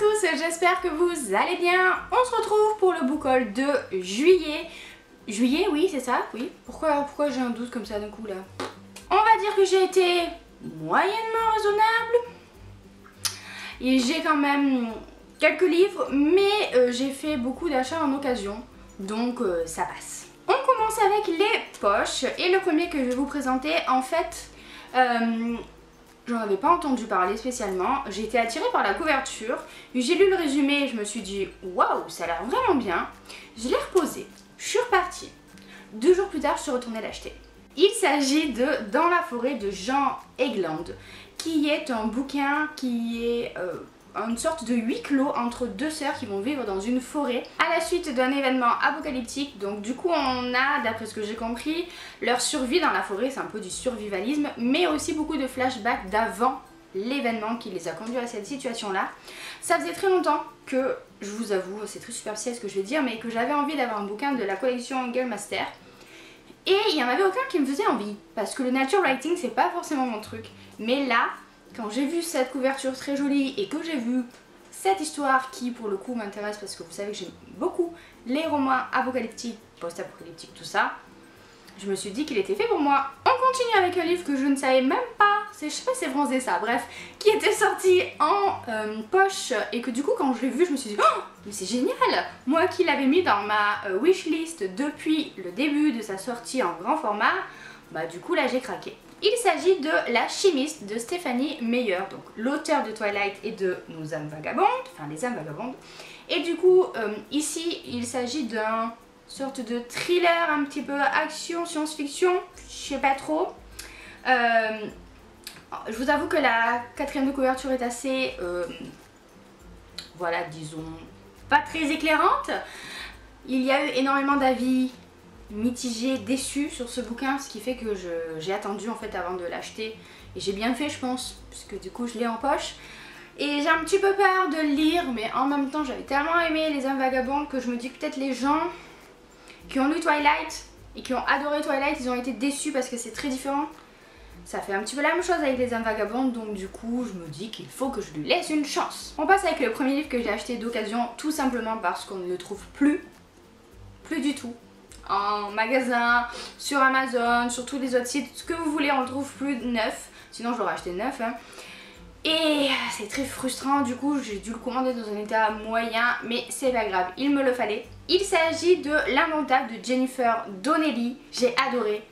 tous, j'espère que vous allez bien. On se retrouve pour le book haul de juillet. Juillet, oui, c'est ça, oui. Pourquoi j'ai un doute comme ça d'un coup là? On va dire que j'ai été moyennement raisonnable. Et j'ai quand même quelques livres, mais j'ai fait beaucoup d'achats en occasion. Donc ça passe. On commence avec les poches. Et le premier que je vais vous présenter, en fait... j'en avais pas entendu parler spécialement, j'ai été attirée par la couverture, j'ai lu le résumé et je me suis dit waouh, ça a l'air vraiment bien. Je l'ai reposé, je suis repartie. 2 jours plus tard, je suis retournée l'acheter. Il s'agit de Dans la forêt de Jean Egland, qui est un bouquin qui est une sorte de huis clos entre 2 sœurs qui vont vivre dans une forêt à la suite d'un événement apocalyptique. Donc du coup on a, d'après ce que j'ai compris, leur survie dans la forêt, c'est un peu du survivalisme, mais aussi beaucoup de flashbacks d'avant l'événement qui les a conduits à cette situation là. Ça faisait très longtemps que, je vous avoue, c'est très superficiel ce que je vais dire, mais que j'avais envie d'avoir un bouquin de la collection Girl Master. Et il n'y en avait aucun qui me faisait envie, parce que le nature writing c'est pas forcément mon truc. Mais là, quand j'ai vu cette couverture très jolie et que j'ai vu cette histoire qui pour le coup m'intéresse parce que vous savez que j'aime beaucoup les romans apocalyptiques, post-apocalyptiques, tout ça, je me suis dit qu'il était fait pour moi. On continue avec un livre que je ne savais même pas, je sais pas si c'est français ça, bref, qui était sorti en poche et que du coup quand je l'ai vu je me suis dit oh mais c'est génial. Moi qui l'avais mis dans ma wishlist depuis le début de sa sortie en grand format, bah du coup là j'ai craqué. Il s'agit de La chimiste de Stephanie Meyer, donc l'auteur de Twilight et de Nos âmes vagabondes, enfin Les âmes vagabondes. Et du coup, ici, il s'agit d'un sorte de thriller, un petit peu action, science-fiction, je sais pas trop. Je vous avoue que la 4e de couverture est assez, voilà, disons, pas très éclairante. Il y a eu énormément d'avis mitigée, déçue sur ce bouquin, ce qui fait que j'ai attendu en fait avant de l'acheter et j'ai bien fait je pense, puisque du coup je l'ai en poche et j'ai un petit peu peur de le lire, mais en même temps j'avais tellement aimé Les âmes vagabondes que je me dis que peut-être les gens qui ont lu Twilight et qui ont adoré Twilight, ils ont été déçus parce que c'est très différent. Ça fait un petit peu la même chose avec Les âmes vagabondes, donc du coup je me dis qu'il faut que je lui laisse une chance. On passe avec le premier livre que j'ai acheté d'occasion, tout simplement parce qu'on ne le trouve plus du tout en magasin, sur Amazon, sur tous les autres sites, ce que vous voulez, on le trouve plus neuf, sinon j'aurais acheté neuf hein. Et c'est très frustrant, du coup j'ai dû le commander dans un état moyen, mais c'est pas grave, il me le fallait. Il s'agit de L'Indomptable de Jennifer Donnelly. J'ai adoré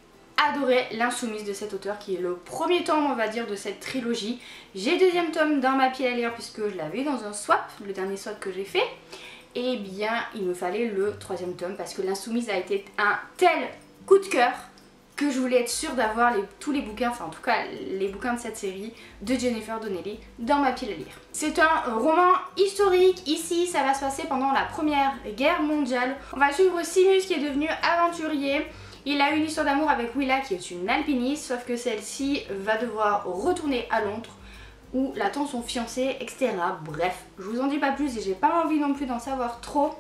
L'Insoumise de cet auteur qui est le premier tome on va dire de cette trilogie. J'ai le 2e tome dans ma pile à lire puisque je l'avais dans un swap, le dernier swap que j'ai fait. Et bien il me fallait le 3e tome parce que L'Insoumise a été un tel coup de cœur que je voulais être sûre d'avoir tous les bouquins, enfin en tout cas les bouquins de cette série de Jennifer Donnelly dans ma pile à lire. C'est un roman historique, ici ça va se passer pendant la Première Guerre mondiale. On va suivre Simus qui est devenu aventurier. Il a eu une histoire d'amour avec Willa qui est une alpiniste, sauf que celle-ci va devoir retourner à Londres où l'attend son fiancé, etc. Bref, je vous en dis pas plus et j'ai pas envie non plus d'en savoir trop,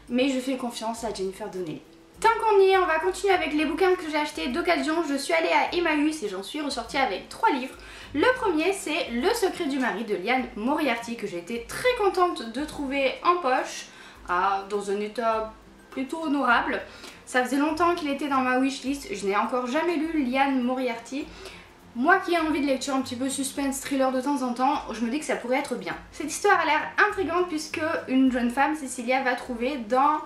mais je fais confiance à Jennifer Donnelly. Tant qu'on y est, on va continuer avec les bouquins que j'ai achetés d'occasion. Je suis allée à Emmaüs et j'en suis ressortie avec 3 livres. Le premier c'est Le secret du mari de Liane Moriarty que j'ai été très contente de trouver en poche, dans un état plutôt honorable. Ça faisait longtemps qu'il était dans ma wishlist, je n'ai encore jamais lu Liane Moriarty. Moi qui ai envie de lecture un petit peu suspense, thriller de temps en temps, je me dis que ça pourrait être bien. Cette histoire a l'air intrigante puisque une jeune femme, Cecilia, va trouver dans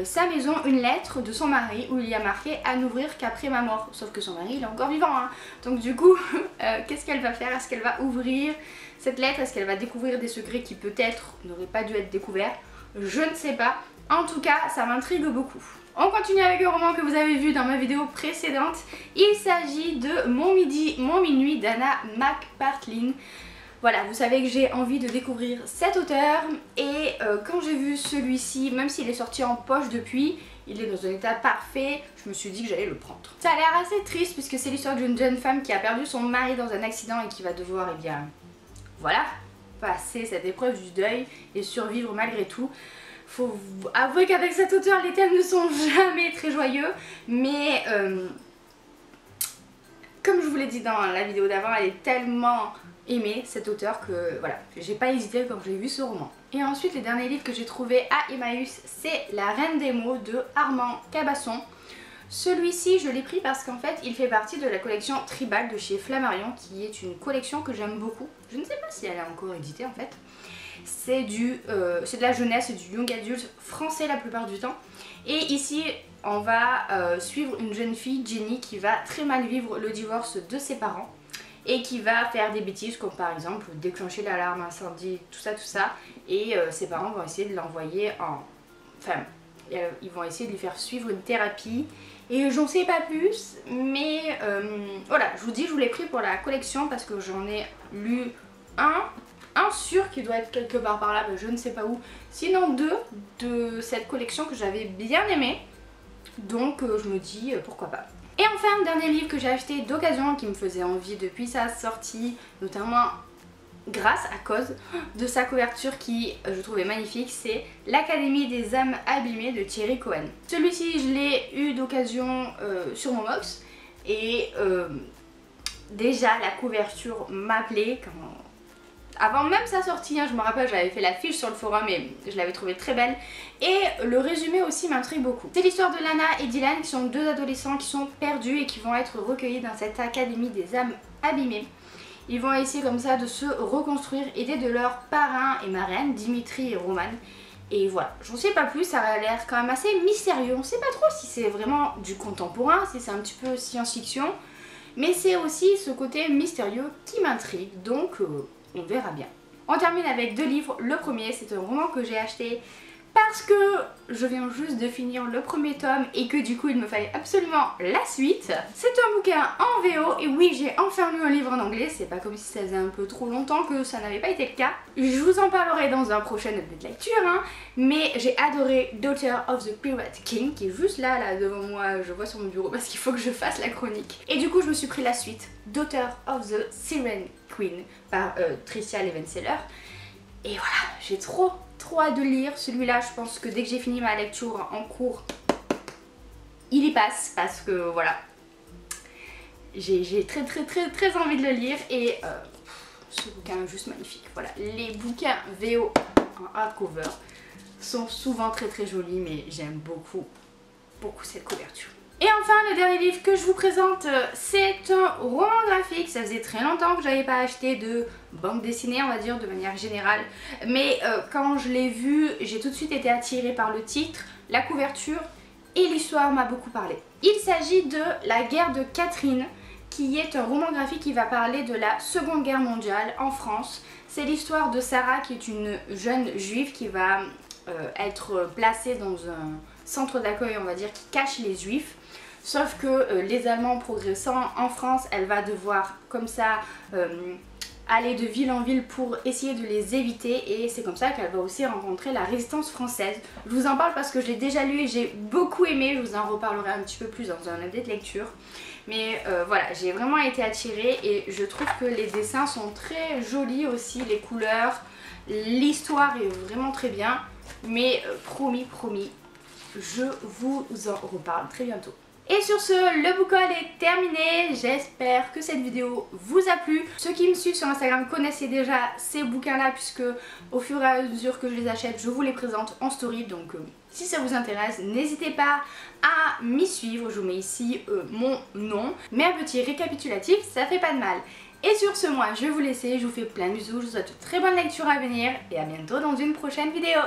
sa maison une lettre de son mari où il y a marqué à n'ouvrir qu'après ma mort. Sauf que son mari il est encore vivant hein. Donc du coup, qu'est-ce qu'elle va faire? Est-ce qu'elle va ouvrir cette lettre? Est-ce qu'elle va découvrir des secrets qui peut-être n'auraient pas dû être découverts? Je ne sais pas. En tout cas, ça m'intrigue beaucoup. On continue avec le roman que vous avez vu dans ma vidéo précédente. Il s'agit de Mon midi, mon minuit d'Anna McPartlin. Voilà, vous savez que j'ai envie de découvrir cet auteur et quand j'ai vu celui-ci, même s'il est sorti en poche depuis, il est dans un état parfait, je me suis dit que j'allais le prendre. Ça a l'air assez triste puisque c'est l'histoire d'une jeune femme qui a perdu son mari dans un accident et qui va devoir, eh bien, voilà, passer cette épreuve du deuil et survivre malgré tout. Faut avouer qu'avec cet auteur, les thèmes ne sont jamais très joyeux, mais comme je vous l'ai dit dans la vidéo d'avant, elle est tellement aimée, cet auteur, que voilà, j'ai pas hésité quand j'ai vu ce roman. Et ensuite les derniers livres que j'ai trouvés à Emmaüs, c'est La Reine des mots de Armand Cabasson. Celui-ci je l'ai pris parce qu'en fait il fait partie de la collection Tribal de chez Flammarion, qui est une collection que j'aime beaucoup. Je ne sais pas si elle est encore éditée en fait. C'est de la jeunesse et du young adulte français la plupart du temps. Et ici on va suivre une jeune fille, Jenny, qui va très mal vivre le divorce de ses parents et qui va faire des bêtises comme par exemple déclencher l'alarme incendie, tout ça, et ses parents vont essayer de l'envoyer en... Enfin, ils vont essayer de lui faire suivre une thérapie et j'en sais pas plus, mais voilà, je vous dis, je vous l'ai pris pour la collection parce que j'en ai lu un sûr qui doit être quelque part par là, mais je ne sais pas où, sinon deux de cette collection que j'avais bien aimé, donc je me dis pourquoi pas. Et enfin, un dernier livre que j'ai acheté d'occasion qui me faisait envie depuis sa sortie, notamment grâce à cause de sa couverture qui je trouvais magnifique, c'est L'Académie des âmes abîmées de Thierry Cohen. Celui-ci je l'ai eu d'occasion sur mon box et déjà la couverture m'appelait avant même sa sortie, hein, je me rappelle, j'avais fait l'affiche sur le forum et je l'avais trouvée très belle. Et le résumé aussi m'intrigue beaucoup. C'est l'histoire de Lana et Dylan qui sont deux adolescents qui sont perdus et qui vont être recueillis dans cette académie des âmes abîmées. Ils vont essayer comme ça de se reconstruire, aidés de leurs parrains et marraines, Dimitri et Roman. Et voilà, j'en sais pas plus, ça a l'air quand même assez mystérieux. On sait pas trop si c'est vraiment du contemporain, si c'est un petit peu science-fiction. Mais c'est aussi ce côté mystérieux qui m'intrigue, donc... on verra bien. On termine avec deux livres. Le premier, c'est un roman que j'ai acheté parce que je viens juste de finir le premier tome et que du coup il me fallait absolument la suite. C'est un bouquin en VO et oui, j'ai enfin lu un livre en anglais. C'est pas comme si ça faisait un peu trop longtemps que ça n'avait pas été le cas. Je vous en parlerai dans un prochain update de lecture, hein. Mais j'ai adoré Daughter of the Pirate King qui est juste là devant moi, je vois sur mon bureau parce qu'il faut que je fasse la chronique. Et du coup je me suis pris la suite, Daughter of the Siren Queen par Tricia Levenseller. Et voilà, j'ai trop hâte de lire. Celui-là, je pense que dès que j'ai fini ma lecture en cours, il y passe parce que voilà, j'ai très envie de le lire et ce bouquin est juste magnifique. Voilà, les bouquins VO en hardcover sont souvent très jolis, mais j'aime beaucoup cette couverture. Et enfin, le dernier livre que je vous présente, c'est un roman graphique. Ça faisait très longtemps que j'avais pas acheté de bande dessinée, on va dire, de manière générale. Mais quand je l'ai vu, j'ai tout de suite été attirée par le titre, la couverture et l'histoire m'a beaucoup parlé. Il s'agit de La guerre de Catherine, qui est un roman graphique qui va parler de la Seconde Guerre mondiale en France. C'est l'histoire de Sarah, qui est une jeune juive qui va être placée dans un centre d'accueil, on va dire, qui cache les juifs. Sauf que les Allemands progressant en France, elle va devoir comme ça aller de ville en ville pour essayer de les éviter, et c'est comme ça qu'elle va aussi rencontrer la résistance française. Je vous en parle parce que je l'ai déjà lu et j'ai beaucoup aimé, je vous en reparlerai un petit peu plus dans un update de lecture. Mais voilà, j'ai vraiment été attirée et je trouve que les dessins sont très jolis aussi, les couleurs, l'histoire est vraiment très bien. Mais promis, je vous en reparle très bientôt. Et sur ce, le book haul est terminé. J'espère que cette vidéo vous a plu. Ceux qui me suivent sur Instagram connaissaient déjà ces bouquins là, puisque au fur et à mesure que je les achète, je vous les présente en story. Donc si ça vous intéresse, n'hésitez pas à m'y suivre. Je vous mets ici mon nom. Mais un petit récapitulatif, ça fait pas de mal. Et sur ce, moi je vais vous laisser. Je vous fais plein de bisous. Je vous souhaite une très bonne lecture à venir et à bientôt dans une prochaine vidéo.